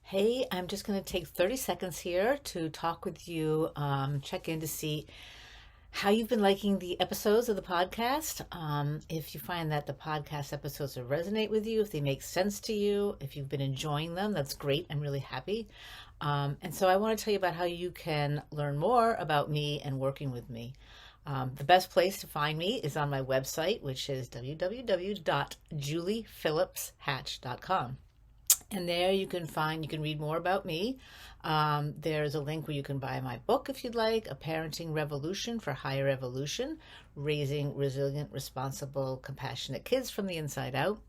Hey, I'm just going to take 30 seconds here to talk with you, check in to see how you've been liking the episodes of the podcast. If you find that the podcast episodes resonate with you, if they make sense to you, if you've been enjoying them, that's great. I'm really happy. And so I want to tell you about how you can learn more about me and working with me. The best place to find me is on my website, which is www.juliephillipshatch.com. And there you can read more about me. There's a link where you can buy my book if you'd like, A Parenting Revolution for Higher Evolution, Raising Resilient, Responsible, Compassionate Kids from the Inside Out.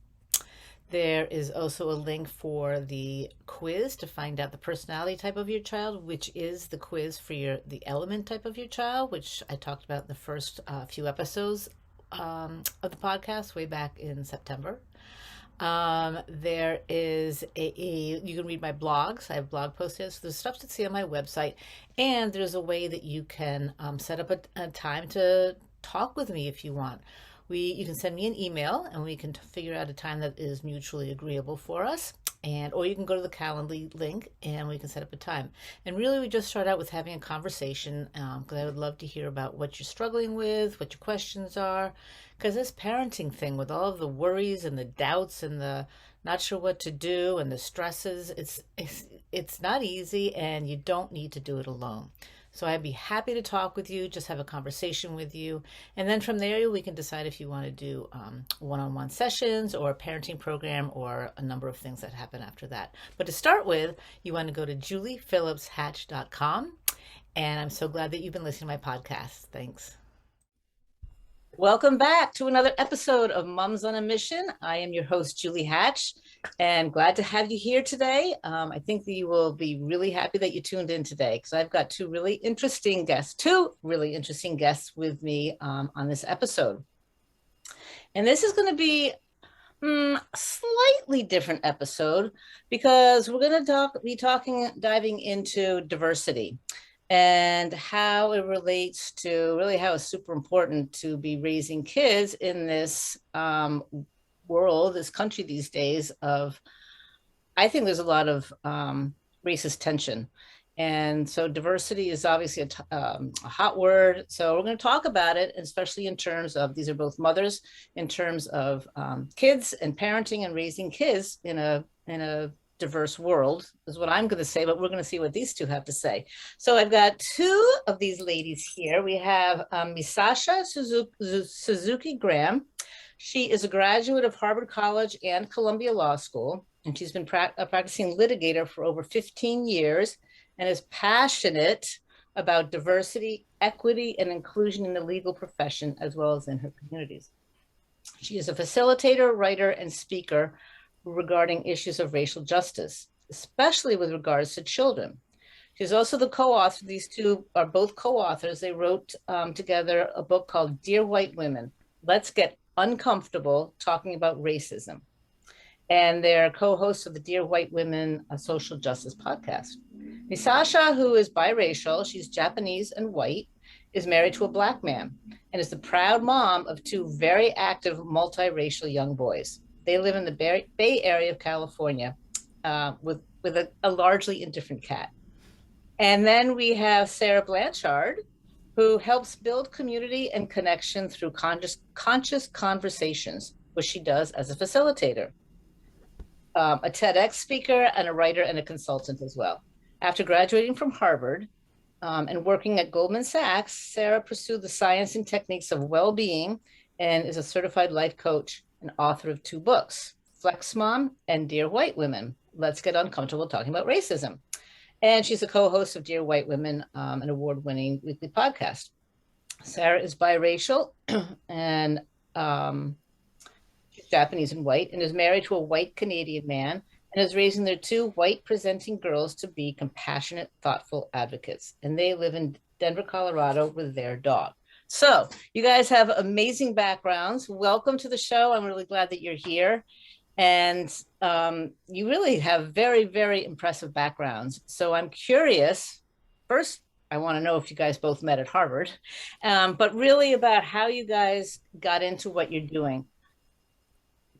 There is also a link for the quiz to find out the personality type of your child, which is the quiz for the element type of your child, which I talked about in the first few episodes of the podcast way back in September. There is you can read my blogs. I have blog posts. So there's stuff to see on my website. And there's a way that you can set up a time to talk with me if you want. You can send me an email and we can figure out a time that is mutually agreeable for us. Or you can go to the Calendly link and we can set up a time. And really, we just start out with having a conversation because I would love to hear about what you're struggling with, what your questions are. Because this parenting thing, with all of the worries and the doubts and the not sure what to do and the stresses, it's not easy, and you don't need to do it alone. So I'd be happy to talk with you, just have a conversation with you. And then from there, we can decide if you want to do one-on-one sessions or a parenting program or a number of things that happen after that. But to start with, you want to go to juliephillipshatch.com. And I'm so glad that you've been listening to my podcast. Thanks. Welcome back to another episode of Mums on a Mission. I am your host, Julie Hatch, and glad to have you here today. I think that you will be really happy that you tuned in today because I've got two really interesting guests with me on this episode. And this is going to be a slightly different episode because we're going to diving into diversity and how it relates to really how it's super important to be raising kids in this world, this country these days I think there's a lot of racist tension. And so diversity is obviously a hot word. So we're going to talk about it, especially in terms of, these are both mothers, in terms of kids and parenting and raising kids in a diverse world is what I'm going to say, but we're going to see what these two have to say. So I've got two of these ladies here. We have Misasha Suzuki Graham. She is a graduate of Harvard College and Columbia Law School, and she's been practicing litigator for over 15 years and is passionate about diversity, equity, and inclusion in the legal profession, as well as in her communities. She is a facilitator, writer, and speaker regarding issues of racial justice, especially with regards to children. She's also the co-author. These two are both co-authors. They wrote together a book called Dear White Women, Let's Get Uncomfortable Talking About Racism. And they're co-hosts of the Dear White Women Social Justice podcast. Misasha, who is biracial, she's Japanese and white, is married to a Black man and is the proud mom of two very active multiracial young boys. They live in the Bay Area of California with a largely indifferent cat. And then we have Sara Blanchard, who helps build community and connection through conscious conversations, which she does as a facilitator, a TEDx speaker, and a writer and a consultant as well. After graduating from Harvard and working at Goldman Sachs, Sara pursued the science and techniques of well-being and is a certified life coach and author of two books, Flex Mom and Dear White Women, Let's Get Uncomfortable Talking About Racism. And she's a co-host of Dear White Women, an award-winning weekly podcast. Sara is biracial and she's Japanese and white, and is married to a white Canadian man and is raising their two white presenting girls to be compassionate, thoughtful advocates. And they live in Denver, Colorado with their dog. So you guys have amazing backgrounds. Welcome to the show. I'm really glad that you're here. And you really have very, very impressive backgrounds. So I'm curious, first, I want to know if you guys both met at Harvard, but really about how you guys got into what you're doing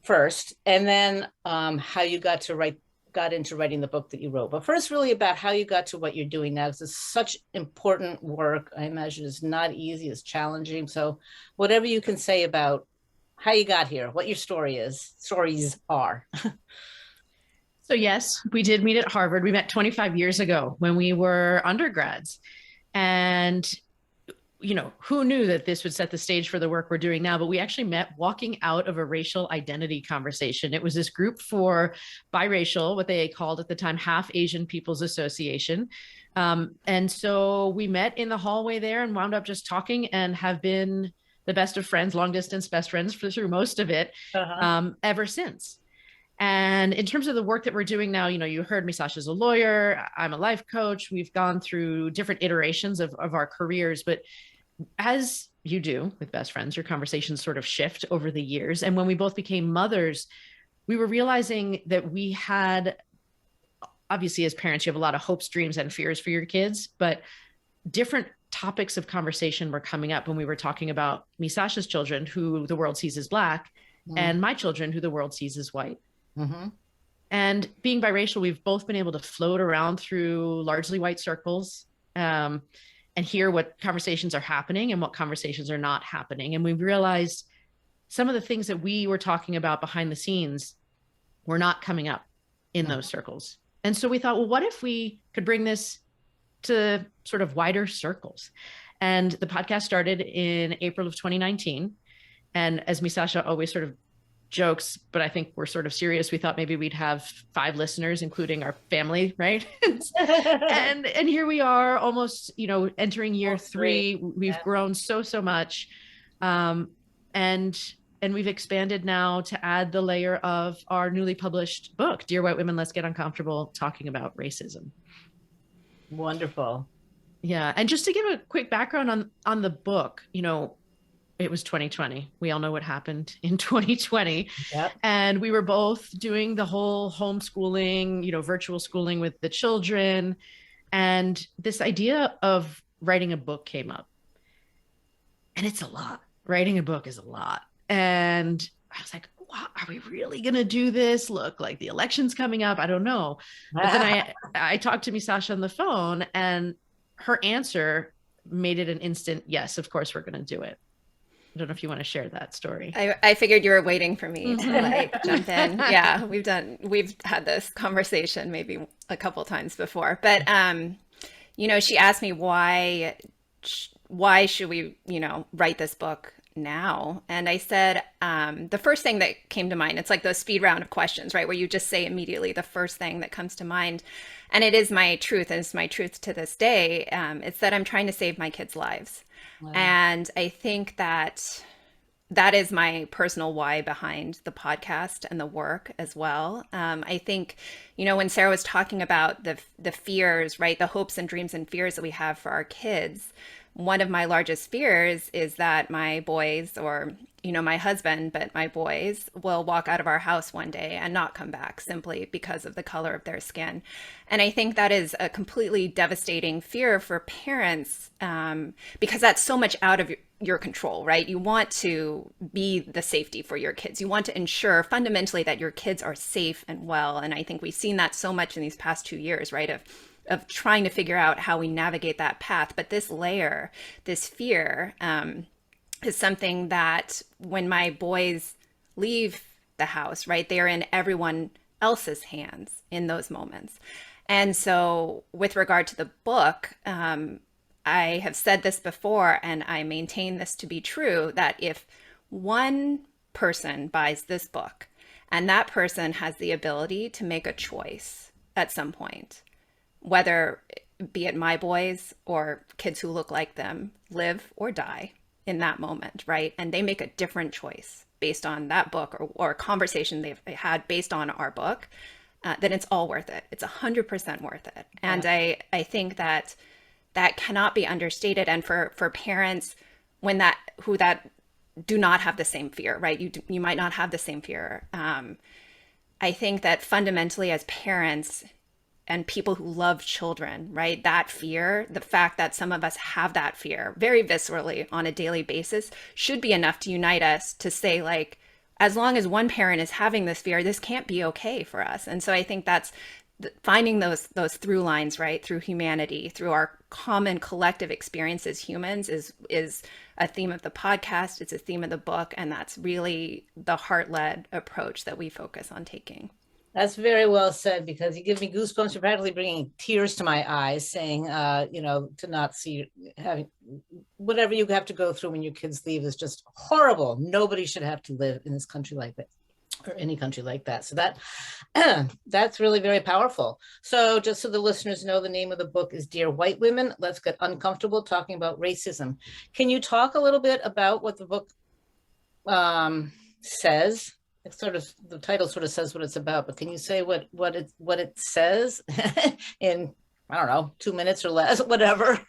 first, and then how you got to write got into writing the book that you wrote. But first, really about how you got to what you're doing now, because it's such important work. I imagine it's not easy, it's challenging. So whatever you can say about how you got here, what your stories are. So yes, we did meet at Harvard. We met 25 years ago when we were undergrads. And who knew that this would set the stage for the work we're doing now? But we actually met walking out of a racial identity conversation. It was this group for biracial, what they called at the time, Half Asian People's Association. And so we met in the hallway there and wound up just talking and have been the best of friends, long distance best friends through most of it ever since. And in terms of the work that we're doing now, you heard Misasha's a lawyer, I'm a life coach. We've gone through different iterations of our careers, but as you do with best friends, your conversations sort of shift over the years. And when we both became mothers, we were realizing that we had, obviously as parents, you have a lot of hopes, dreams, and fears for your kids, but different topics of conversation were coming up when we were talking about Misasha's children, who the world sees as Black, and my children, who the world sees as white. And being biracial, we've both been able to float around through largely white circles and hear what conversations are happening and what conversations are not happening. And we realized some of the things that we were talking about behind the scenes were not coming up in those circles. And so we thought, well, what if we could bring this to sort of wider circles? And the podcast started in April of 2019. And as Misasha always sort of jokes, but I think we're sort of serious, we thought maybe we'd have 5 listeners, including our family, right? and here we are, almost entering year 3. We've grown so much, and we've expanded now to add the layer of our newly published book, Dear White Women, Let's Get Uncomfortable, talking about racism. Wonderful. Yeah. And just to give a quick background on the book, it was 2020. We all know what happened in 2020. Yep. And we were both doing the whole homeschooling, virtual schooling with the children. And this idea of writing a book came up. And it's a lot. Writing a book is a lot. And I was like, wow, are we really going to do this? Look, like the election's coming up. I don't know. But then I talked to Misasha on the phone, and her answer made it an instant, yes, of course we're going to do it. I don't know if you want to share that story. I figured you were waiting for me to jump in. Yeah, we've had this conversation maybe a couple times before, but she asked me why should we write this book now? And I said the first thing that came to mind, it's like those speed round of questions, right, where you just say immediately the first thing that comes to mind, and it is my truth, and it's my truth to this day. It's that I'm trying to save my kids' lives. Wow. And I think that is my personal why behind the podcast and the work as well. I think, when Sara was talking about the fears, right, the hopes and dreams and fears that we have for our kids, one of my largest fears is that my boys, or my husband, but my boys will walk out of our house one day and not come back simply because of the color of their skin. And I think that is a completely devastating fear for parents, because that's so much out of your control, right? You want to be the safety for your kids. You want to ensure fundamentally that your kids are safe and well. And I think we've seen that so much in these past 2 years, right? Of trying to figure out how we navigate that path. But this layer, this fear, is something that when my boys leave the house, right, they are in everyone else's hands in those moments. And so with regard to the book, I have said this before, and I maintain this to be true, that if one person buys this book and that person has the ability to make a choice at some point, whether be it my boys or kids who look like them, live or die in that moment, right? And they make a different choice based on that book or a conversation they've had based on our book, then it's all worth it. It's 100% worth it. And I think that cannot be understated. And for parents who do not have the same fear, right? You might not have the same fear. I think that fundamentally as parents and people who love children, right? That fear, the fact that some of us have that fear very viscerally on a daily basis should be enough to unite us to say, like, as long as one parent is having this fear, this can't be okay for us. And so I think that's finding those through lines, right, through humanity, through our common collective experience as humans is a theme of the podcast. It's a theme of the book, and that's really the heart-led approach that we focus on taking. That's very well said, because you give me goosebumps. You're practically bringing tears to my eyes, saying, to not see having whatever you have to go through when your kids leave is just horrible. Nobody should have to live in this country like that, or any country like that. So that's really very powerful. So just so the listeners know, the name of the book is Dear White Women, Let's Get Uncomfortable Talking About Racism. Can you talk a little bit about what the book says? It's sort of, the title sort of says what it's about, but can you say what it says in, I don't know, 2 minutes or less, whatever?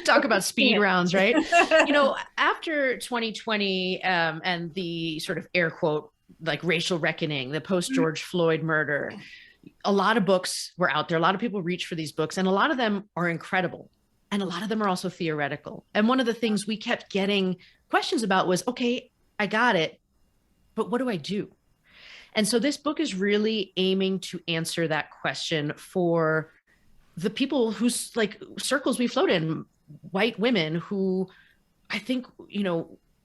Talk about speed rounds, right? After 2020 and the sort of air quote, like racial reckoning, the post George Floyd murder, a lot of books were out there. A lot of people reach for these books, and a lot of them are incredible. And a lot of them are also theoretical. And one of the things we kept getting questions about was, okay, I got it, but what do I do? And so this book is really aiming to answer that question for the people whose circles we float in, white women who I think,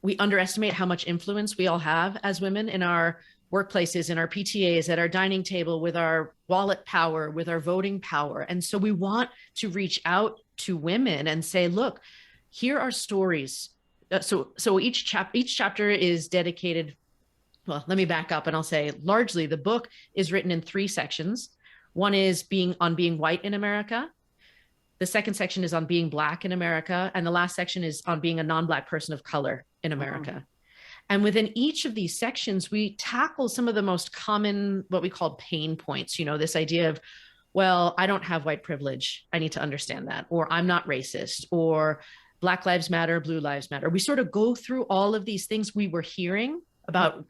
we underestimate how much influence we all have as women in our workplaces, in our PTAs, at our dining table, with our wallet power, with our voting power. And so we want to reach out to women and say, look, here are stories. So each chapter is dedicated. Well, let me back up and I'll say largely the book is written in 3 sections. One is being white in America. The second section is on being Black in America. And the last section is on being a non-Black person of color in America. And within each of these sections, we tackle some of the most common, what we call pain points, this idea of, well, I don't have white privilege. I need to understand that. Or I'm not racist. Or Black Lives Matter, Blue Lives Matter. We sort of go through all of these things we were hearing about,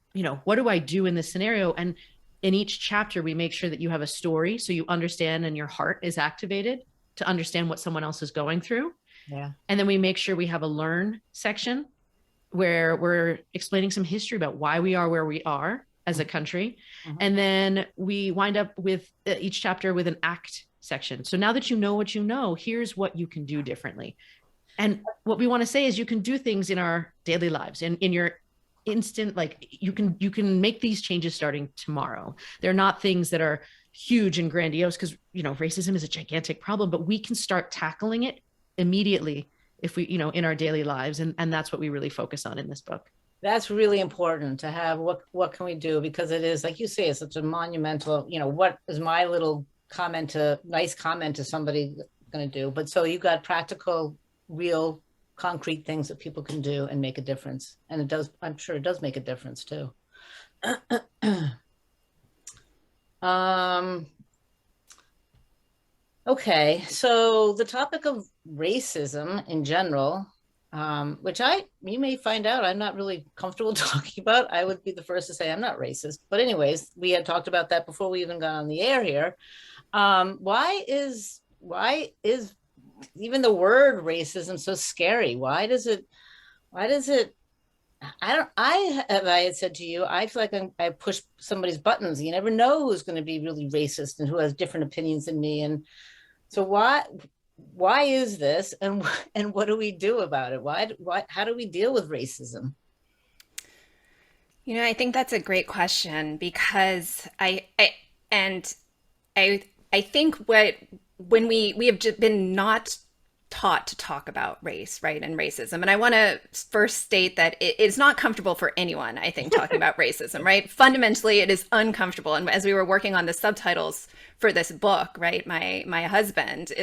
what do I do in this scenario? And in each chapter, we make sure that you have a story so you understand and your heart is activated to understand what someone else is going through. Yeah. And then we make sure we have a learn section where we're explaining some history about why we are where we are as a country. And then we wind up with each chapter with an act section. So now that you know what you know, here's what you can do differently. And what we want to say is you can do things in our daily lives, in your instant, you can make these changes starting tomorrow. They're not things that are huge and grandiose, because racism is a gigantic problem, but we can start tackling it immediately if we in our daily lives, and that's what we really focus on in this book. That's really important to have. What can we do? Because it is, like you say, it's such a monumental, what is my little nice comment to somebody going to do? But so you got practical, real, concrete things that people can do and make a difference. And it does, I'm sure it does make a difference too. Okay, so the topic of racism in general, which you may find out I'm not really comfortable talking about. I would be the first to say I'm not racist. But anyways, we had talked about that before we even got on the air here. Why is even the word racism so scary? Why does it, I had said to you, I feel like I push somebody's buttons. You never know who's going to be really racist and who has different opinions than me. And so why is this? And what do we do about it? How do we deal with racism? I think that's a great question, because I think when we have just been not taught to talk about race, right, and racism. And I want to first state that it's not comfortable for anyone, I think, talking about racism, right? Fundamentally, it is uncomfortable. And as we were working on the subtitles for this book, right, my husband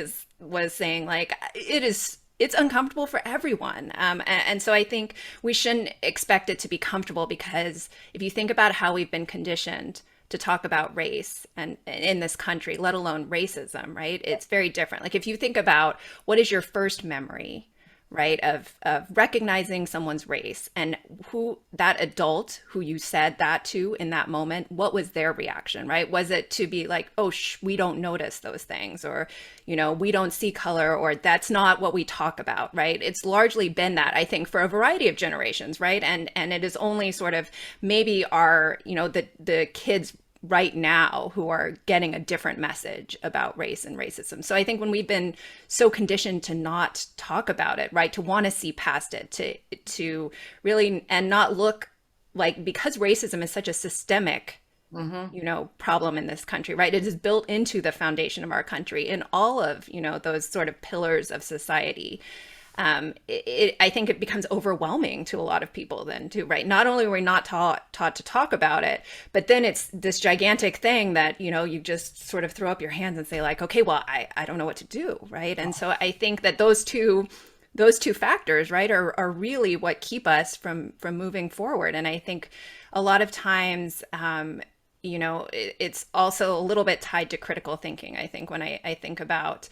was saying, it's uncomfortable for everyone. And so I think we shouldn't expect it to be comfortable, because if you think about how we've been conditioned to talk about race and in this country, let alone racism, right? It's very different. Like if you think about what is your first memory, right? Of recognizing someone's race, and who that adult who you said that to in that moment, what was their reaction, right? Was it to be like, oh, we don't notice those things, or, we don't see color, or that's not what we talk about, right? It's largely been that, I think, for a variety of generations, right? And it is only sort of maybe our, the kids right now who are getting a different message about race and racism. So I think when we've been so conditioned to not talk about it, right, to want to see past it, to really, and not look like, because racism is such a systemic problem in this country, right? It is built into the foundation of our country in all of, those sort of pillars of society. I think it becomes overwhelming to a lot of people then too, right? Not only were we not taught to talk about it, but then it's this gigantic thing that, you just sort of throw up your hands and say like, okay, well, I don't know what to do, right? And so I think that those two factors, right, are really what keep us from moving forward. And I think a lot of times, it's also a little bit tied to critical thinking. I think when I think about,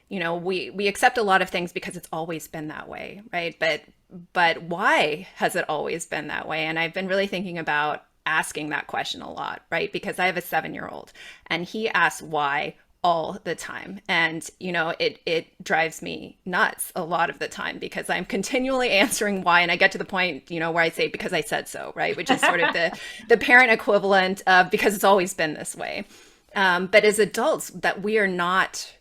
we accept a lot of things because it's always been that way, right? But why has it always been that way? And I've been really thinking about asking that question a lot, right? Because I have a 7-year-old and he asks why all the time. And, it drives me nuts a lot of the time because I'm continually answering why. And I get to the point, where I say, because I said so, right? Which is sort of the parent equivalent of, because it's always been this way. But as adults, that we are not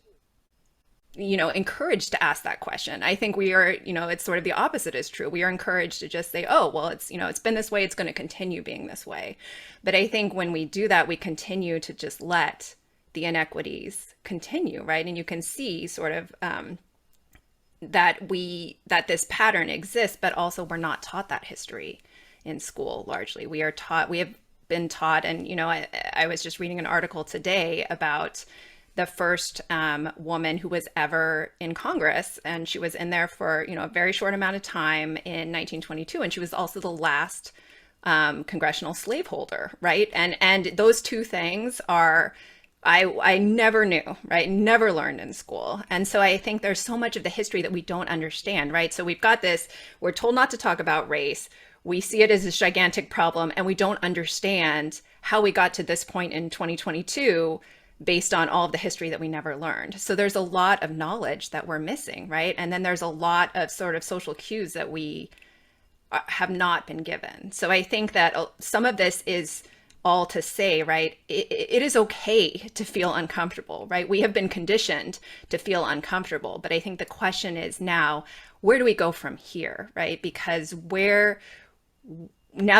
encouraged to ask that question. I think we are, it's sort of the opposite is true. We are encouraged to just say, oh, well, it's, it's been this way, it's going to continue being this way. But I think when we do that, we continue to just let the inequities continue, right? And you can see sort of that this pattern exists, but also we're not taught that history in school largely. We have been taught, and, I was just reading an article today about the first woman who was ever in Congress, and she was in there for a very short amount of time in 1922, and she was also the last congressional slaveholder, right? And those two things are, I never knew, right? Never learned in school. And so I think there's so much of the history that we don't understand, right? So we've got this, we're told not to talk about race. We see it as this gigantic problem, and we don't understand how we got to this point in 2022 based on all of the history that we never learned. So there's a lot of knowledge that we're missing, right? And then there's a lot of sort of social cues that we have not been given. So I think that some of this is all to say, right? It is okay to feel uncomfortable, right? We have been conditioned to feel uncomfortable, but I think the question is now, where do we go from here, right? Because now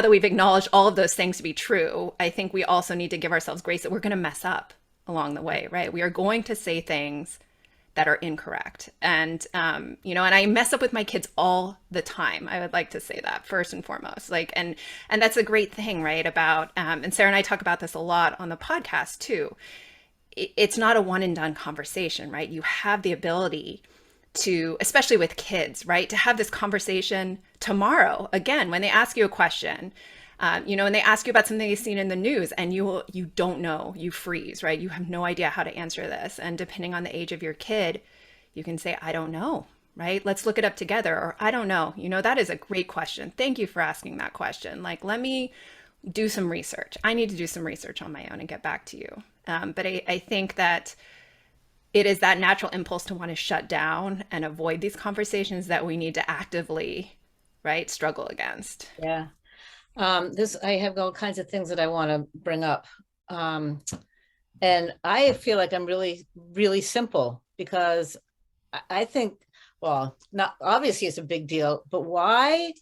that we've acknowledged all of those things to be true, I think we also need to give ourselves grace that we're going to mess up along the way, right? We are going to say things that are incorrect. And, and I mess up with my kids all the time. I would like to say that first and foremost, and that's a great thing, right? About, and Sarah and I talk about this a lot on the podcast too. It's not a one and done conversation, right? You have the ability to, especially with kids, right? To have this conversation tomorrow, again, when they ask you a question, and they ask you about something you've seen in the news and you don't know, you freeze, right? You have no idea how to answer this. And depending on the age of your kid, you can say, I don't know, right? Let's look it up together. Or I don't know, that is a great question. Thank you for asking that question. Like, let me do some research. I need to do some research on my own and get back to you. But I think that it is that natural impulse to want to shut down and avoid these conversations that we need to actively, right, struggle against. Yeah. I have all kinds of things that I want to bring up. And I feel like I'm really, really simple because I think, well, not obviously it's a big deal, but why?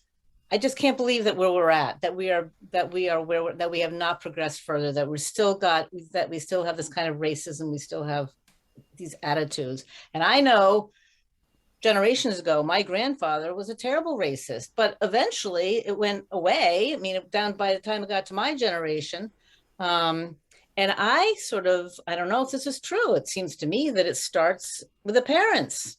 I just can't believe that where we're at, that we have not progressed further, that we still have this kind of racism. We still have these attitudes. And I know generations ago, my grandfather was a terrible racist, but eventually it went away. I mean, down by the time it got to my generation. And I don't know if this is true. It seems to me that it starts with the parents.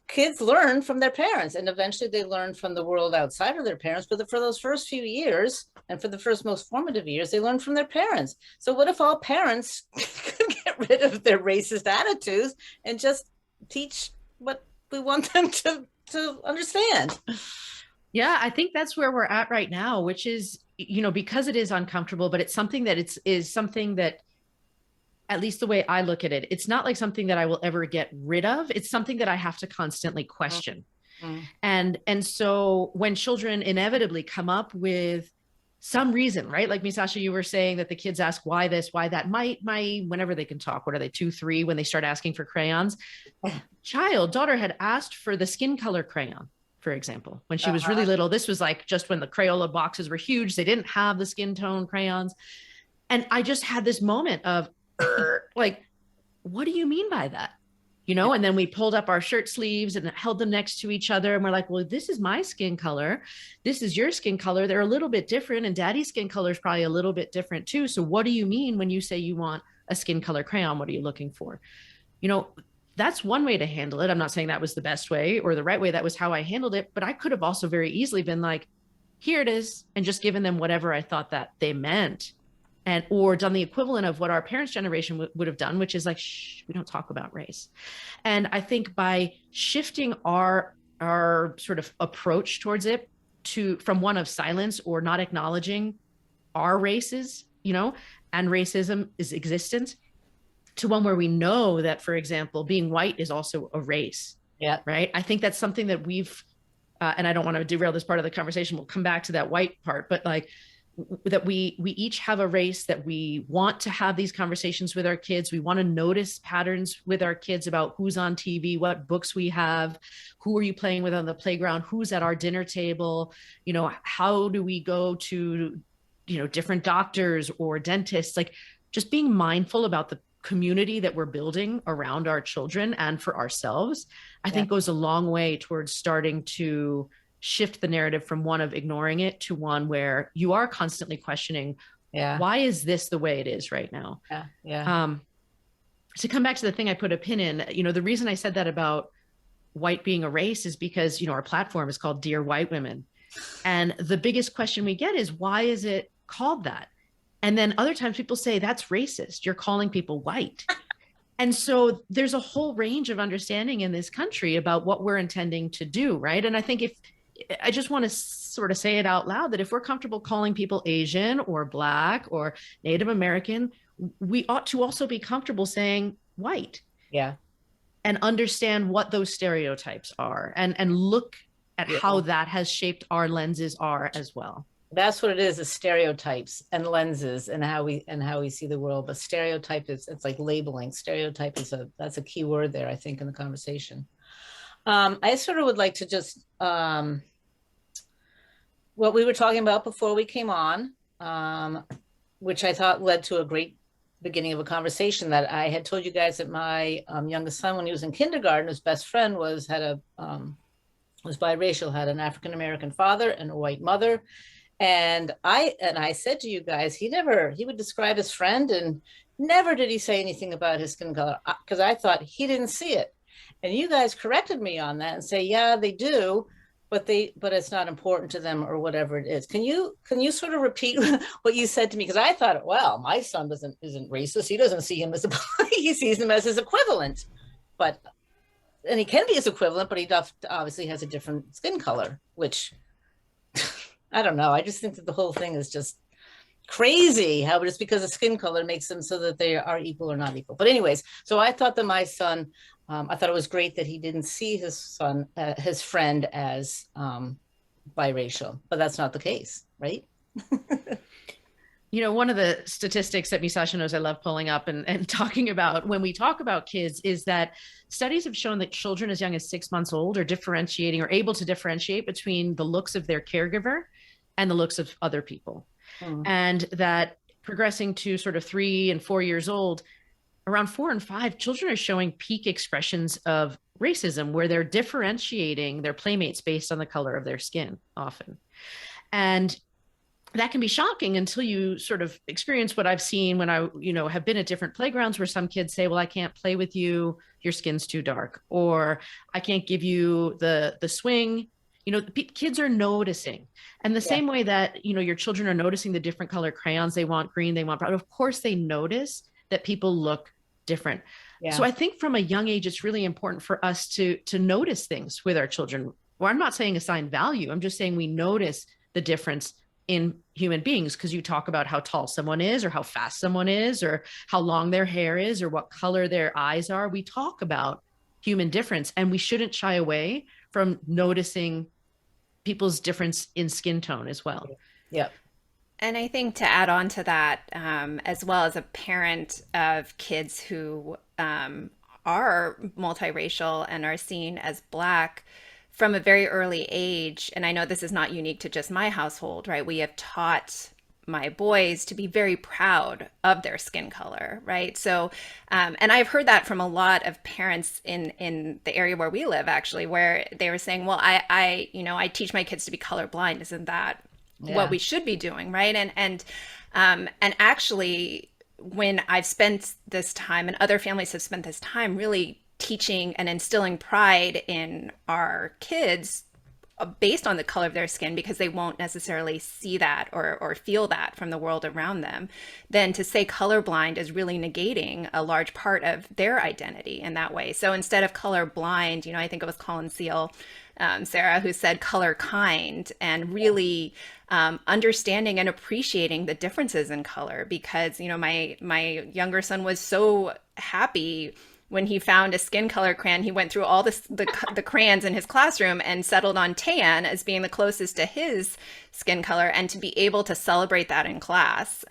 Kids learn from their parents, and eventually they learn from the world outside of their parents. But for those first few years, and for the first most formative years, they learn from their parents. So what if all parents could get rid of their racist attitudes and just teach what we want them to to understand. Yeah, I think that's where we're at right now, which is, because it is uncomfortable, but it's something that is something that, at least the way I look at it, it's not like something that I will ever get rid of. It's something that I have to constantly question. Mm-hmm. And so when children inevitably come up with some reason, right? Like Misasha, you were saying that the kids ask why this, why that. My whenever they can talk, what are they, 2, 3, when they start asking for crayons? Daughter had asked for the skin color crayon, for example, when she was really little. This was like just when the Crayola boxes were huge. They didn't have the skin tone crayons. And I just had this moment of like, what do you mean by that? And then we pulled up our shirt sleeves and held them next to each other. And we're like, well, this is my skin color. This is your skin color. They're a little bit different. And daddy's skin color is probably a little bit different too. So what do you mean when you say you want a skin color crayon? What are you looking for? That's one way to handle it. I'm not saying that was the best way or the right way. That was how I handled it. But I could have also very easily been like, here it is, and just given them whatever I thought that they meant. Or done the equivalent of what our parents' generation would have done, which is like, shh, we don't talk about race. And I think by shifting our sort of approach towards it from one of silence or not acknowledging our races, and racism is existence, to one where we know that, for example, being white is also a race. Yeah. Right. I think that's something that we've, and I don't want to derail this part of the conversation. We'll come back to that white part, but like, that we each have a race, that we want to have these conversations with our kids. We want to notice patterns with our kids about who's on TV, what books we have, who are you playing with on the playground, who's at our dinner table, how do we go to, different doctors or dentists, like just being mindful about the community that we're building around our children and for ourselves, I think goes a long way towards starting to shift the narrative from one of ignoring it to one where you are constantly questioning, why is this the way it is right now? To come back to the thing I put a pin in, the reason I said that about white being a race is because, our platform is called Dear White Women. And the biggest question we get is, why is it called that? And then other times people say, that's racist. You're calling people white. And so there's a whole range of understanding in this country about what we're intending to do, right? And I think I just want to sort of say it out loud that if we're comfortable calling people Asian or Black or Native American, we ought to also be comfortable saying white. Yeah. And understand what those stereotypes are and look at how that has shaped our lenses are as well. That's what it is stereotypes and lenses and how we see the world. But stereotype it's like labeling. Stereotype that's a key word there, I think, in the conversation. I sort of would like to just, what we were talking about before we came on, which I thought led to a great beginning of a conversation that I had told you guys that my youngest son, when he was in kindergarten, his best friend was biracial, had an African-American father and a white mother. And I said to you guys, he would describe his friend and never did he say anything about his skin color, because I thought he didn't see it. And you guys corrected me on that and say, yeah, they do, but it's not important to them or whatever it is. Can you sort of repeat what you said to me? Because I thought, well, my son isn't racist. He doesn't see him as he sees him as his equivalent, and he can be his equivalent, but he obviously has a different skin color, which I don't know. I just think that the whole thing is just crazy how just because of skin color makes them so that they are equal or not equal. But anyways, so I thought that my son, I thought it was great that he didn't see his friend as biracial, but that's not the case, right? One of the statistics that Misasha knows I love pulling up and talking about when we talk about kids is that studies have shown that children as young as 6 months old are differentiating or able to differentiate between the looks of their caregiver and the looks of other people. And that progressing to sort of 3 and 4 years old, around 4 and 5, children are showing peak expressions of racism where they're differentiating their playmates based on the color of their skin often. And that can be shocking until you sort of experience what I've seen when I, have been at different playgrounds where some kids say, well, I can't play with you, your skin's too dark, or I can't give you the swing. Kids are noticing. And the same way that, your children are noticing the different color crayons they want, green, they want brown. Of course, they notice that people look different. So I think from a young age, it's really important for us to notice things with our children. Well, I'm not saying assign value. I'm just saying we notice the difference in human beings, because you talk about how tall someone is, or how fast someone is, or how long their hair is, or what color their eyes are. We talk about human difference, and we shouldn't shy away from noticing people's difference in skin tone as well. Yep. And I think to add on to that, as well as a parent of kids who are multiracial and are seen as Black from a very early age, and I know this is not unique to just my household, right? We have taught my boys to be very proud of their skin color, right? So, and I've heard that from a lot of parents in the area where we live, actually, where they were saying, "Well, I teach my kids to be colorblind. Isn't that what we should be doing, right?" And actually, when I've spent this time, and other families have spent this time, really teaching and instilling pride in our kids based on the color of their skin, because they won't necessarily see that or feel that from the world around them, then to say colorblind is really negating a large part of their identity in that way. So instead of colorblind, I think it was Colin Seal, Sarah, who said color kind, and really understanding and appreciating the differences in color, because my younger son was so happy when he found a skin color crayon. He went through all the crayons in his classroom and settled on tan as being the closest to his skin color. And to be able to celebrate that in class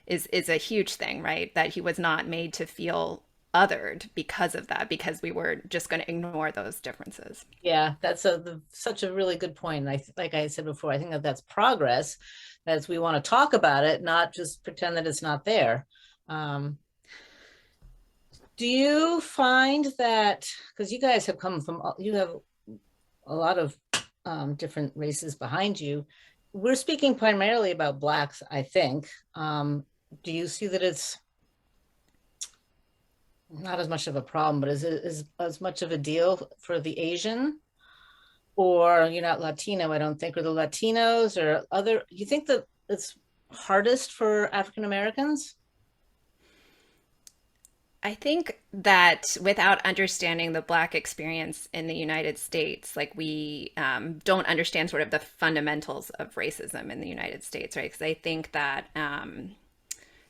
is a huge thing, right? That he was not made to feel othered because of that, because we were just going to ignore those differences. Yeah, that's such a really good point. And like I said before, I think that's progress, as we want to talk about it, not just pretend that it's not there. Do you find that, because you guys have you have a lot of different races behind you, we're speaking primarily about Blacks, I think. Do you see that it's not as much of a problem, but is it as much of a deal for the Asian? Or you're not Latino, I don't think, or the Latinos or other, you think that it's hardest for African Americans? I think that without understanding the Black experience in the United States, like we don't understand sort of the fundamentals of racism in the United States, right? Because I think that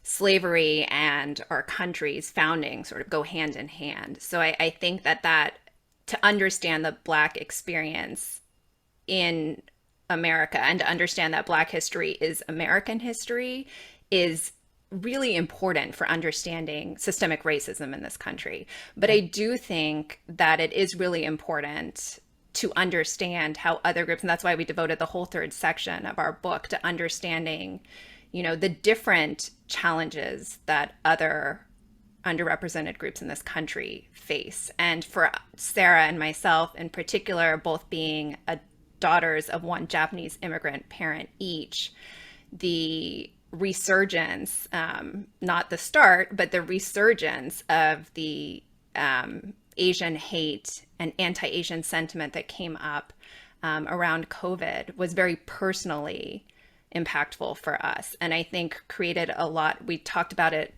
slavery and our country's founding sort of go hand in hand. So I think that to understand the Black experience in America, and to understand that Black history is American history, is really important for understanding systemic racism in this country. But I do think that it is really important to understand how other groups, and that's why we devoted the whole third section of our book to understanding, the different challenges that other underrepresented groups in this country face. And for Sarah and myself in particular, both being daughters of one Japanese immigrant parent each, the resurgence, not the start, but the resurgence of the Asian hate and anti-Asian sentiment that came up around COVID was very personally impactful for us. And I think created a lot, we talked about it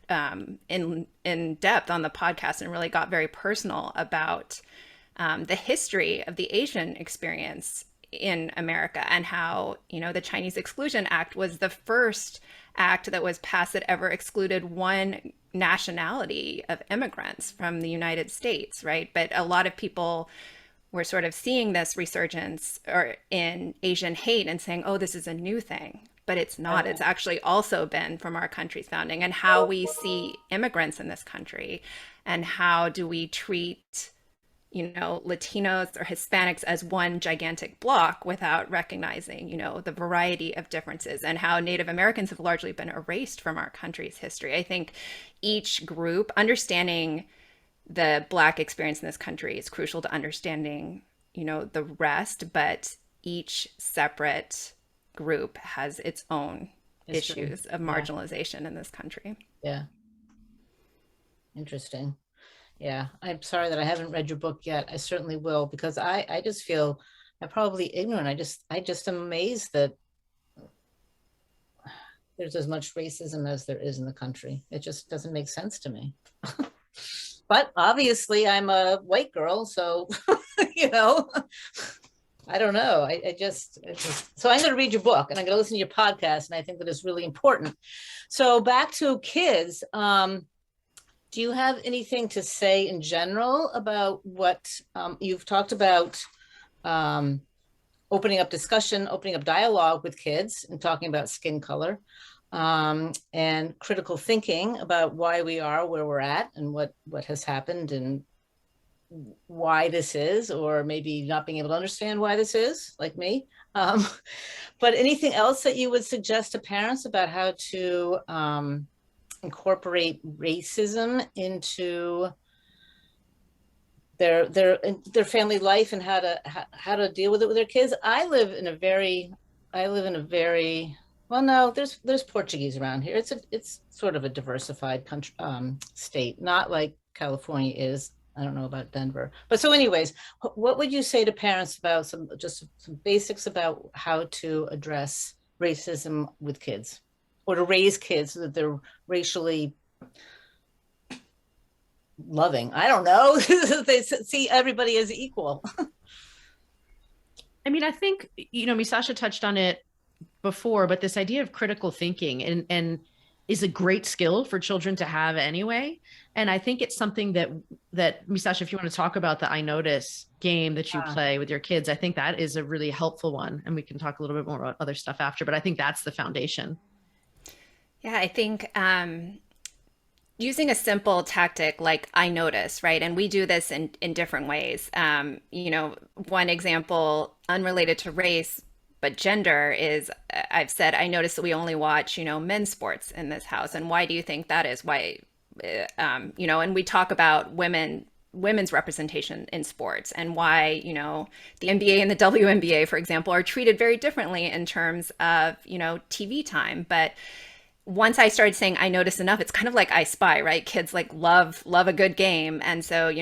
in depth on the podcast, and really got very personal about the history of the Asian experience in America, and how, the Chinese Exclusion Act was the first act that was passed that ever excluded one nationality of immigrants from the United States, right? But a lot of people were sort of seeing this resurgence or in Asian hate and saying, oh, this is a new thing. But it's not. It's actually also been from our country's founding, and how we see immigrants in this country, and how do we treat Latinos or Hispanics as one gigantic block without recognizing, the variety of differences, and how Native Americans have largely been erased from our country's history. I think each group, understanding the Black experience in this country is crucial to understanding, the rest, but each separate group has its own issues of marginalization in this country. Yeah. Interesting. Yeah, I'm sorry that I haven't read your book yet. I certainly will, because I just feel I'm probably ignorant. I just am amazed that there's as much racism as there is in the country. It just doesn't make sense to me. But obviously I'm a white girl, so you know, I don't know. So I'm going to read your book and I'm going to listen to your podcast, and I think that is really important. So back to kids. Do you have anything to say in general about what you've talked about? Opening up discussion, opening up dialogue with kids, and talking about skin color, and critical thinking about why we are where we're at and what has happened and why this is, or maybe not being able to understand why this is, like me. But anything else that you would suggest to parents about how to incorporate racism into their family life, and how to deal with it with their kids? I live in a very well, no, there's Portuguese around here. It's sort of a diversified country, state, not like California is. I don't know about Denver, but so anyways, what would you say to parents about some basics about how to address racism with kids, or to raise kids so that they're racially loving? I don't know. They see everybody as equal. I mean, I think, Misasha touched on it before, but this idea of critical thinking and is a great skill for children to have anyway. And I think it's something that Misasha, if you want to talk about the I Notice game that you play with your kids, I think that is a really helpful one. And we can talk a little bit more about other stuff after, but I think that's the foundation. Yeah, I think using a simple tactic like I notice, right? And we do this in different ways. One example, unrelated to race, but gender, is I've said, I notice that we only watch, men's sports in this house. And why do you think that is? Why, and we talk about women's representation in sports, and why, the NBA and the WNBA, for example, are treated very differently in terms of, TV time. But once I started saying I notice enough, it's kind of like I Spy, right? Kids like love a good game. And so,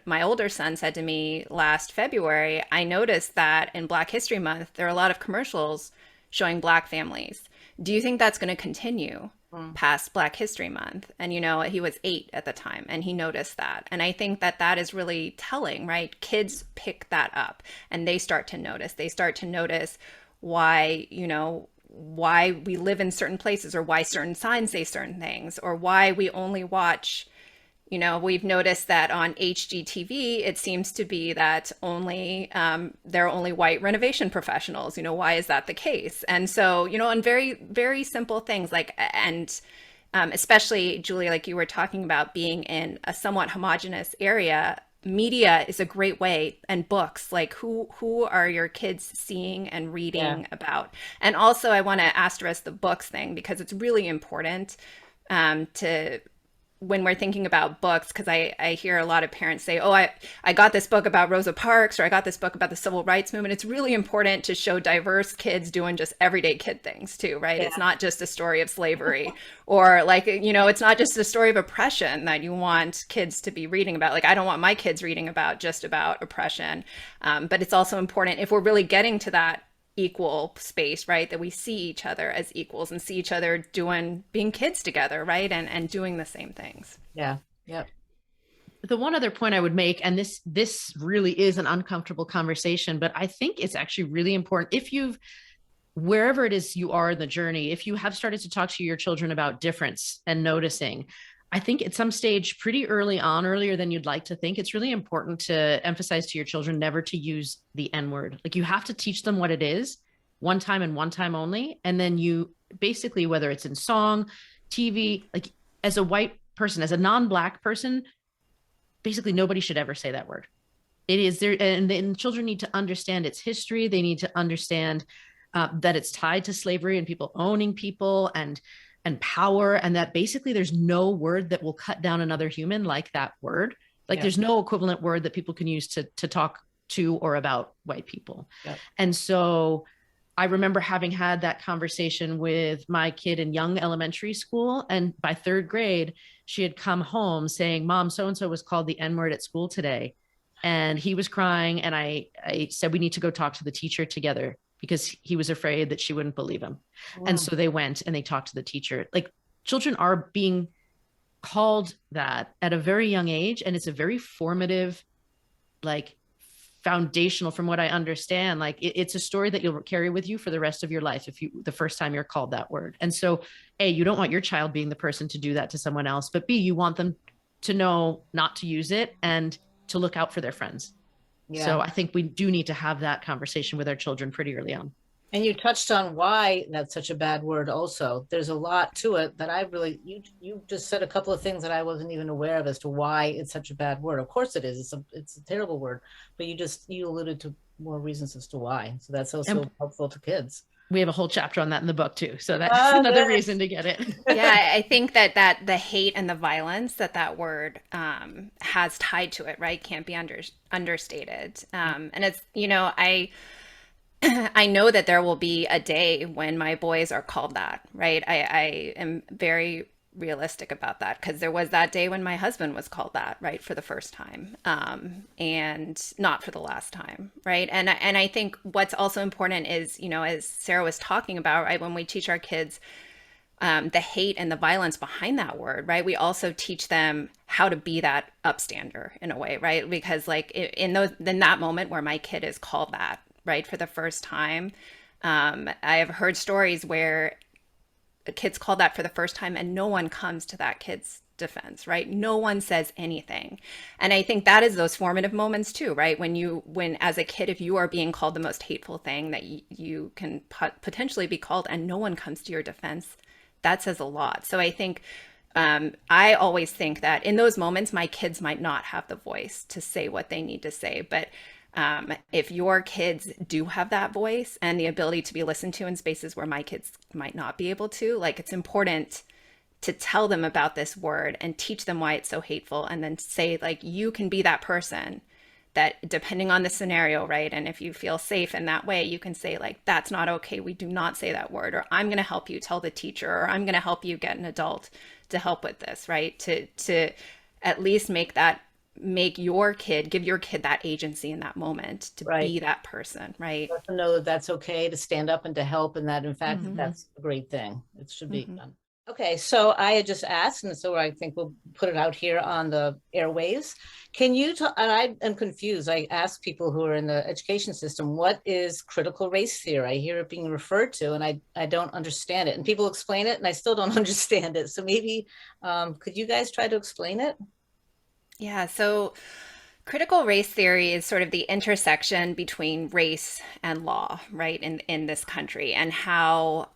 my older son said to me last February, I noticed that in Black History Month, there are a lot of commercials showing Black families. Do you think that's going to continue past Black History Month? And, he was 8 at the time, and he noticed that. And I think that is really telling, right? Kids pick that up and they start to notice. They start to notice why, why we live in certain places, or why certain signs say certain things, or why we only watch, we've noticed that on HGTV, it seems to be that there are only white renovation professionals. Why is that the case? And so, on very, very simple things like, and especially, Julia, like you were talking about being in a somewhat homogenous area, media is a great way, and books, like who are your kids seeing and reading about? And also I want to asterisk the books thing, because it's really important to, when we're thinking about books, because I hear a lot of parents say, oh, I got this book about Rosa Parks, or I got this book about the civil rights movement. It's really important to show diverse kids doing just everyday kid things too, right? It's not just a story of slavery, or like, it's not just a story of oppression that you want kids to be reading about. Like, I don't want my kids reading about just about oppression. But it's also important, if we're really getting to that equal space, right, that we see each other as equals and see each other being kids together, right, and doing the same things. Yeah. The one other point I would make, and this really is an uncomfortable conversation, but I think it's actually really important, if wherever it is you are in the journey, if you have started to talk to your children about difference and noticing, I think at some stage pretty early on, earlier than you'd like to think, it's really important to emphasize to your children never to use the N-word. Like, you have to teach them what it is one time and one time only. And then you basically, whether it's in song, TV, like as a white person, as a non-Black person, basically nobody should ever say that word. It is there. And then children need to understand its history. They need to understand that it's tied to slavery and people owning people and power, and that basically there's no word that will cut down another human like that word. Like, there's no equivalent word that people can use to talk to or about white people. And so I remember having had that conversation with my kid in young elementary school, and by 3rd grade she had come home saying, Mom, so-and-so was called the N-word at school today. And he was crying, and I said, we need to go talk to the teacher together, because he was afraid that she wouldn't believe him. Wow. And so they went and they talked to the teacher. Like, children are being called that at a very young age, and it's a very formative, like foundational, from what I understand, like it's a story that you'll carry with you for the rest of your life if you the first time you're called that word. And so A, you don't want your child being the person to do that to someone else, but B, you want them to know not to use it and to look out for their friends. Yeah. So I think we do need to have that conversation with our children pretty early on. And you touched on why that's such a bad word also. There's a lot to it that I really, you just said a couple of things that I wasn't even aware of as to why it's such a bad word. Of course it is. It's a terrible word, but you alluded to more reasons as to why. So that's also helpful to kids. We have a whole chapter on that in the book too. So that's another reason to get it. Yeah, I think that the hate and the violence that word has tied to it, right, can't be understated. And it's, I know that there will be a day when my boys are called that, right? I am very realistic about that, because there was that day when my husband was called that, right, for the first time, and not for the last time, right? And I think what's also important is, as Sarah was talking about, right, when we teach our kids the hate and the violence behind that word, right, we also teach them how to be that upstander in a way, right? Because like in that moment where my kid is called that, right, for the first time, I have heard stories where a kid's called that for the first time and no one comes to that kid's defense, right? No one says anything. And I think that is those formative moments too, right? When as a kid, if you are being called the most hateful thing that you can potentially be called and no one comes to your defense, that says a lot. So I think I always think that in those moments, my kids might not have the voice to say what they need to say, but if your kids do have that voice and the ability to be listened to in spaces where my kids might not be able to, like, it's important to tell them about this word and teach them why it's so hateful, and then say, like, you can be that person that, depending on the scenario, right, and if you feel safe in that way, you can say, like, that's not okay, we do not say that word, or I'm going to help you tell the teacher, or I'm going to help you get an adult to help with this, right, to at least give your kid that agency in that moment to be that person, right? Let them know that that's okay to stand up and to help, and that in fact that's a great thing. It should be done. Okay, so I had just asked, and so I think we'll put it out here on the airwaves. Can you and I am confused. I ask people who are in the education system, what is critical race theory? I hear it being referred to, and I don't understand it. And people explain it, and I still don't understand it. So maybe could you guys try to explain it? Yeah, so critical race theory is sort of the intersection between race and law, right, in this country, and how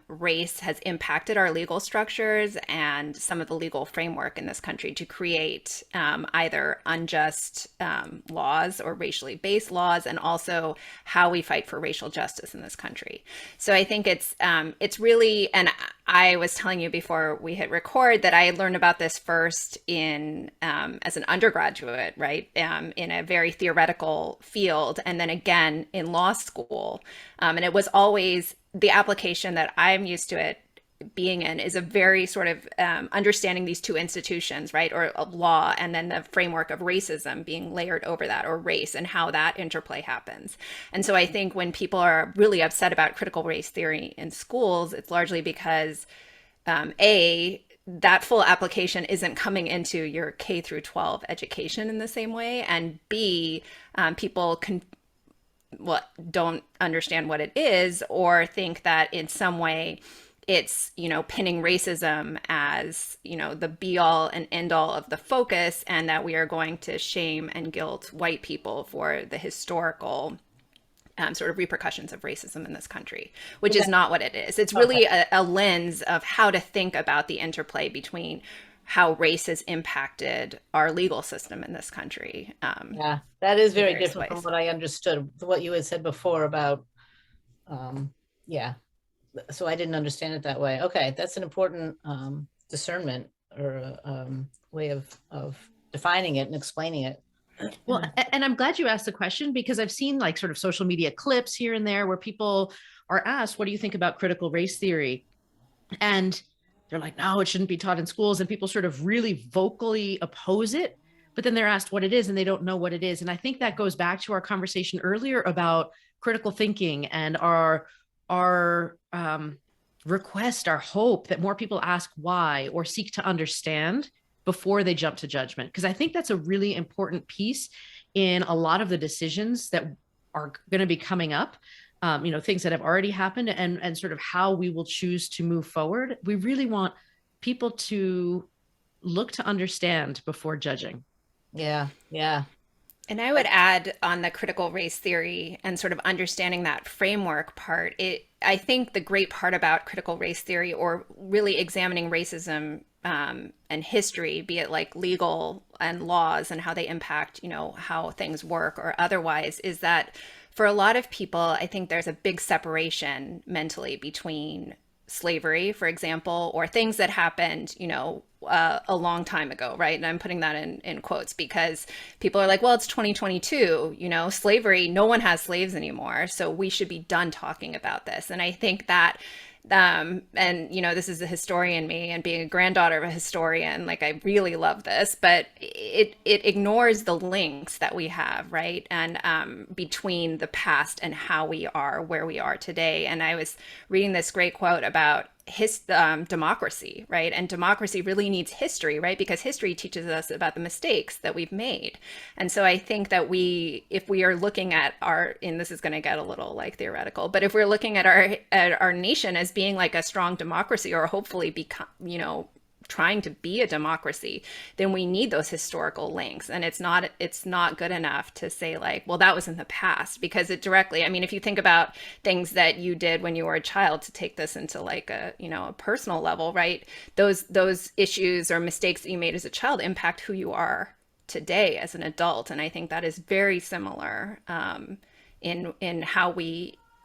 race has impacted our legal structures and some of the legal framework in this country to create either unjust laws or racially based laws, and also how we fight for racial justice in this country. So I think it's really, and I was telling you before we hit record that I learned about this first in as an undergraduate, right? In a very theoretical field, and then again in law school. And it was always the application that I'm used to it being in is a very sort of understanding these two institutions, right? Or of law, and then the framework of racism being layered over that, or race, and how that interplay happens. And so I think when people are really upset about critical race theory in schools, it's largely because that full application isn't coming into your K through 12 education in the same way, and B, people don't understand what it is, or think that in some way it's, pinning racism as, the be all and end all of the focus, and that we are going to shame and guilt white people for the historical sort of repercussions of racism in this country, which is not what it is. It's really a lens of how to think about the interplay between how race has impacted our legal system in this country. Yeah, that is very different from what I understood, what you had said before about, so I didn't understand it that way. Okay, that's an important discernment, or way of defining it and explaining it. Well, and I'm glad you asked the question, because I've seen like sort of social media clips here and there where people are asked, what do you think about critical race theory? And they're like, no, it shouldn't be taught in schools. And people sort of really vocally oppose it, but then they're asked what it is and they don't know what it is. And I think that goes back to our conversation earlier about critical thinking and our request, our hope that more people ask why or seek to understand before they jump to judgment. Because I think that's a really important piece in a lot of the decisions that are going to be coming up, things that have already happened, and sort of how we will choose to move forward. We really want people to look to understand before judging. Yeah, yeah. And I would add on the critical race theory and sort of understanding that framework part, I think the great part about critical race theory, or really examining racism and history, be it like legal and laws and how they impact, how things work or otherwise, is that for a lot of people, I think there's a big separation mentally between slavery, for example, or things that happened, a long time ago, right? And I'm putting that in quotes because people are like, well, it's 2022, slavery, no one has slaves anymore. So we should be done talking about this. And I think that this is the historian me, and being a granddaughter of a historian, like I really love this, but it ignores the links that we have, right? And between the past and how we are where we are today. And I was reading this great quote about democracy, right? And democracy really needs history, right? Because history teaches us about the mistakes that we've made. And so I think that if we are looking at and this is going to get a little like theoretical, but if we're looking at our nation as being like a strong democracy, or hopefully become, trying to be a democracy, then we need those historical links. And it's not good enough to say like, well, that was in the past, because it directly, if you think about things that you did when you were a child, to take this into like a personal level, right? Those issues or mistakes that you made as a child impact who you are today as an adult. And I think that is very similar in how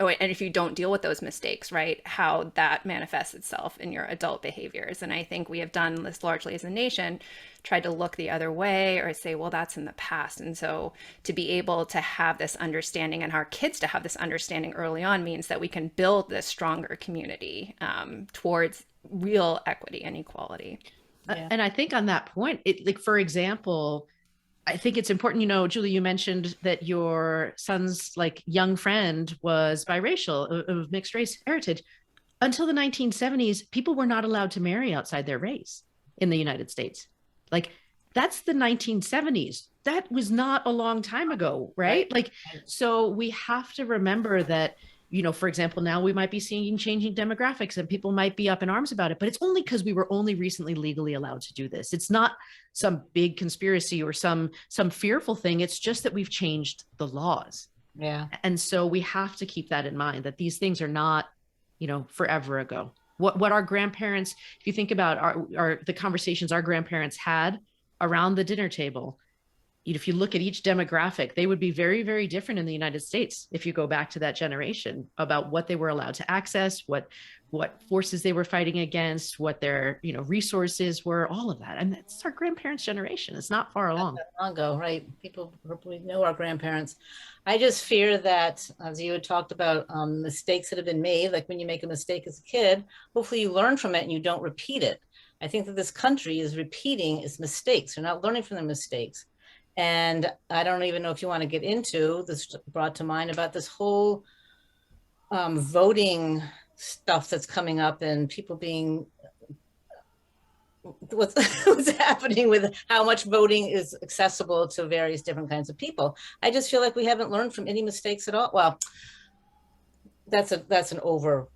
and if you don't deal with those mistakes, right, how that manifests itself in your adult behaviors. And I think we have done this largely as a nation, tried to look the other way or say, well, that's in the past. And so to be able to have this understanding, and our kids to have this understanding early on, means that we can build this stronger community towards real equity and equality. Yeah. And I think on that point, for example, I think it's important, Julie, you mentioned that your son's like young friend was biracial, of mixed race heritage. Until the 1970s, people were not allowed to marry outside their race in the United States. Like, that's the 1970s. That was not a long time ago, right? So we have to remember that, for example, now we might be seeing changing demographics and people might be up in arms about it, but it's only because we were only recently legally allowed to do this. It's not some big conspiracy or some fearful thing. It's just that we've changed the laws. Yeah. And so we have to keep that in mind, that these things are not, forever ago. What our grandparents, if you think about the conversations our grandparents had around the dinner table, if you look at each demographic, they would be very, very different in the United States if you go back to that generation, about what they were allowed to access, what forces they were fighting against, what their resources were, all of that. And that's our grandparents' generation. It's not far along. Not long ago, right? People probably know our grandparents. I just fear that, as you had talked about, mistakes that have been made, like when you make a mistake as a kid, hopefully you learn from it and you don't repeat it. I think that this country is repeating its mistakes. They're not learning from their mistakes. And I don't even know if you want to get into this, brought to mind about this whole voting stuff that's coming up, and people being, what's happening with how much voting is accessible to various different kinds of people. I just feel like we haven't learned from any mistakes at all. Well, that's an over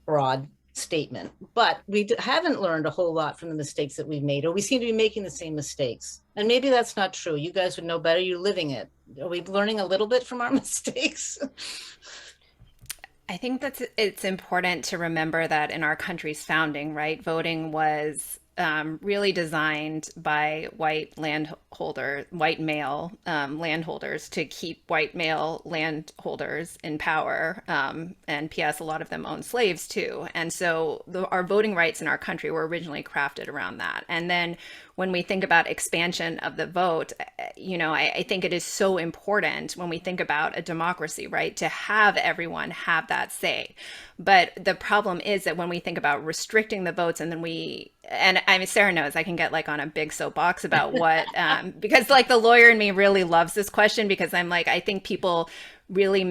broad statement, but we haven't learned a whole lot from the mistakes that we've made, or we seem to be making the same mistakes. And maybe that's not true. You guys would know better. You're living it. Are we learning a little bit from our mistakes? I think it's important to remember that in our country's founding, right, voting was really designed by white male landholders to keep white male landholders in power. And P.S., a lot of them owned slaves too. And so our voting rights in our country were originally crafted around that. And then when we think about expansion of the vote, I think it is so important when we think about a democracy, right, to have everyone have that say. But the problem is that when we think about restricting the votes, and then Sarah knows I can get like on a big soapbox about what, because like the lawyer in me really loves this question, because I'm like, I think people really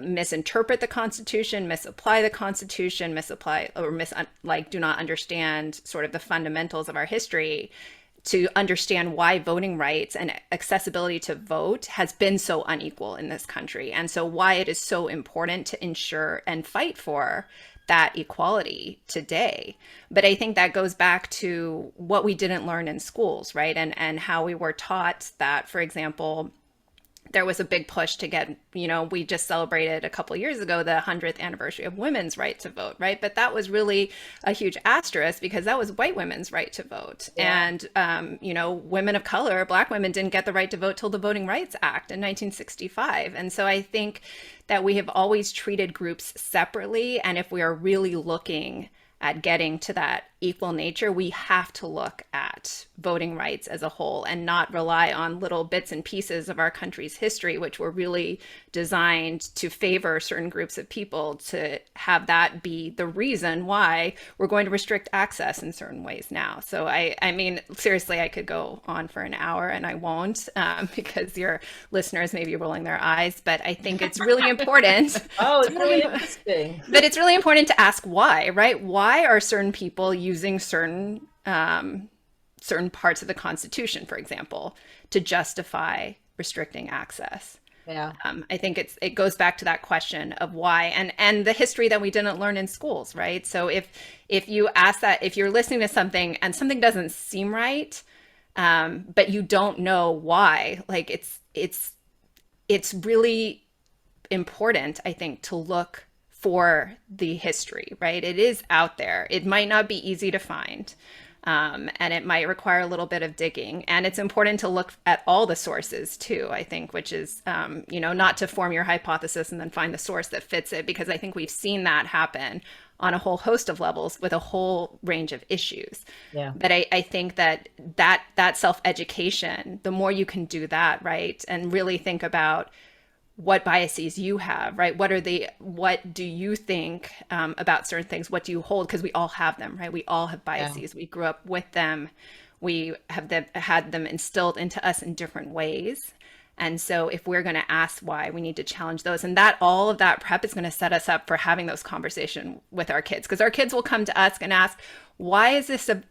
misinterpret the Constitution, misapply the Constitution, do not understand sort of the fundamentals of our history to understand why voting rights and accessibility to vote has been so unequal in this country. And so why it is so important to ensure and fight for that equality today. But I think that goes back to what we didn't learn in schools, right? And how we were taught that, for example, there was a big push to get, we just celebrated a couple of years ago the 100th anniversary of women's right to vote, right? But that was really a huge asterisk because that was white women's right to vote. Yeah. And, women of color, Black women didn't get the right to vote till the Voting Rights Act in 1965. And so I think that we have always treated groups separately. And if we are really looking at getting to that equal nature, we have to look at voting rights as a whole and not rely on little bits and pieces of our country's history, which were really designed to favor certain groups of people, to have that be the reason why we're going to restrict access in certain ways now. So I mean, seriously, I could go on for an hour and I won't, because your listeners may be rolling their eyes, but I think it's really important. Oh, it's really interesting. But it's really important to ask why, right? Why are certain people using certain parts of the Constitution, for example, to justify restricting access? Yeah. I think it goes back to that question of why and the history that we didn't learn in schools, right? So if you ask that, if you're listening to something and something doesn't seem right, but you don't know why, like it's really important, I think, to look for the history, right? It is out there. It might not be easy to find. And it might require a little bit of digging. And it's important to look at all the sources too, I think, which is, not to form your hypothesis and then find the source that fits it, because I think we've seen that happen on a whole host of levels with a whole range of issues. Yeah. But I think that self-education, the more you can do that, right, and really think about what biases you have, right? What do you think about certain things? What do you hold? Because we all have them, right? We all have biases. Yeah. We grew up with them. We have had them instilled into us in different ways. And so if we're going to ask why, we need to challenge those. And all of that prep is going to set us up for having those conversations with our kids, because our kids will come to us and ask, why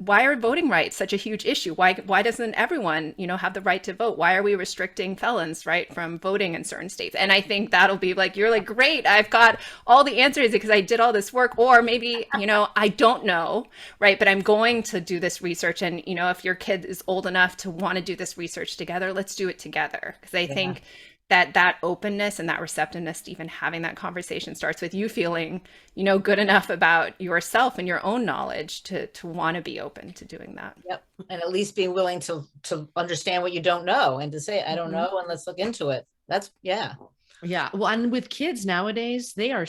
are voting rights such a huge issue? Why doesn't everyone, have the right to vote? Why are we restricting felons, right, from voting in certain states? And I think that'll be like, you're like, great, I've got all the answers because I did all this work. Or maybe, I don't know, right, but I'm going to do this research. And, if your kid is old enough to want to do this research together, let's do it together. Because I think that openness and that receptiveness to even having that conversation starts with you feeling, good enough about yourself and your own knowledge to want to be open to doing that. Yep. And at least being willing to understand what you don't know and to say, I don't know, and let's look into it. Yeah. Well, and with kids nowadays, they're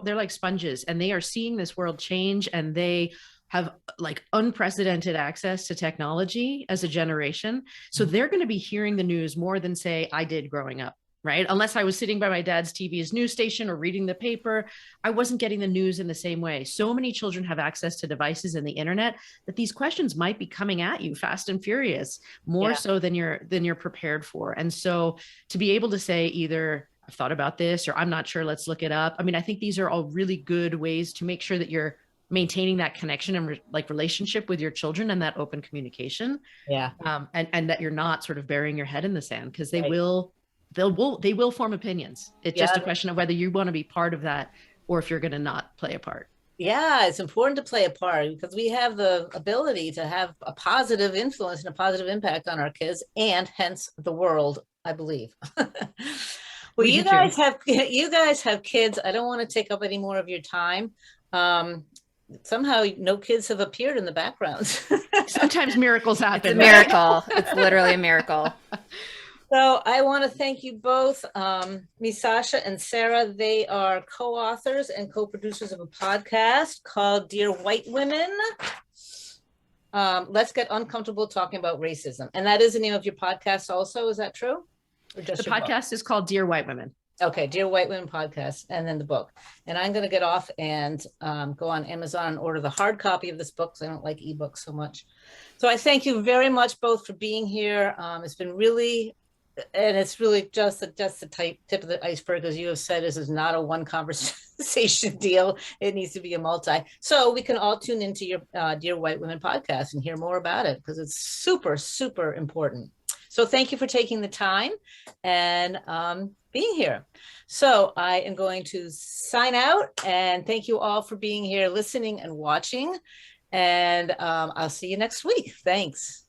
like sponges, and they are seeing this world change, and they have like unprecedented access to technology as a generation. So they're going to be hearing the news more than, say, I did growing up, right? Unless I was sitting by my dad's TV's news station or reading the paper, I wasn't getting the news in the same way. So many children have access to devices and the internet that these questions might be coming at you fast and furious, more so than you're prepared for. And so to be able to say either, I've thought about this, or I'm not sure, let's look it up. I mean, I think these are all really good ways to make sure that you're maintaining that connection and relationship with your children and that open communication. Yeah. And that you're not sort of burying your head in the sand, because they will form opinions. It's just a question of whether you want to be part of that or if you're going to not play a part. Yeah, it's important to play a part, because we have the ability to have a positive influence and a positive impact on our kids, and hence the world, I believe. Well, you guys have kids. I don't want to take up any more of your time. Somehow no kids have appeared in the background. Sometimes miracles happen. It's a miracle. It's literally a miracle. So I want to thank you both, Misasha and Sara. They are co-authors and co-producers of a podcast called Dear White Women. Let's Get Uncomfortable Talking About Racism. And that is the name of your podcast also. Is that true? Or just the podcast is called Dear White Women. Okay, Dear White Women Podcast, and then the book. And I'm going to get off and go on Amazon and order the hard copy of this book, because I don't like ebooks so much. So I thank you very much both for being here. It's been really and it's really just the tip of the iceberg, as you have said. This is not a one conversation deal. It needs to be a multi. So we can all tune into your Dear White Women podcast and hear more about it, because it's super, super important. So thank you for taking the time and being here. So I am going to sign out, and thank you all for being here, listening and watching. And I'll see you next week. Thanks.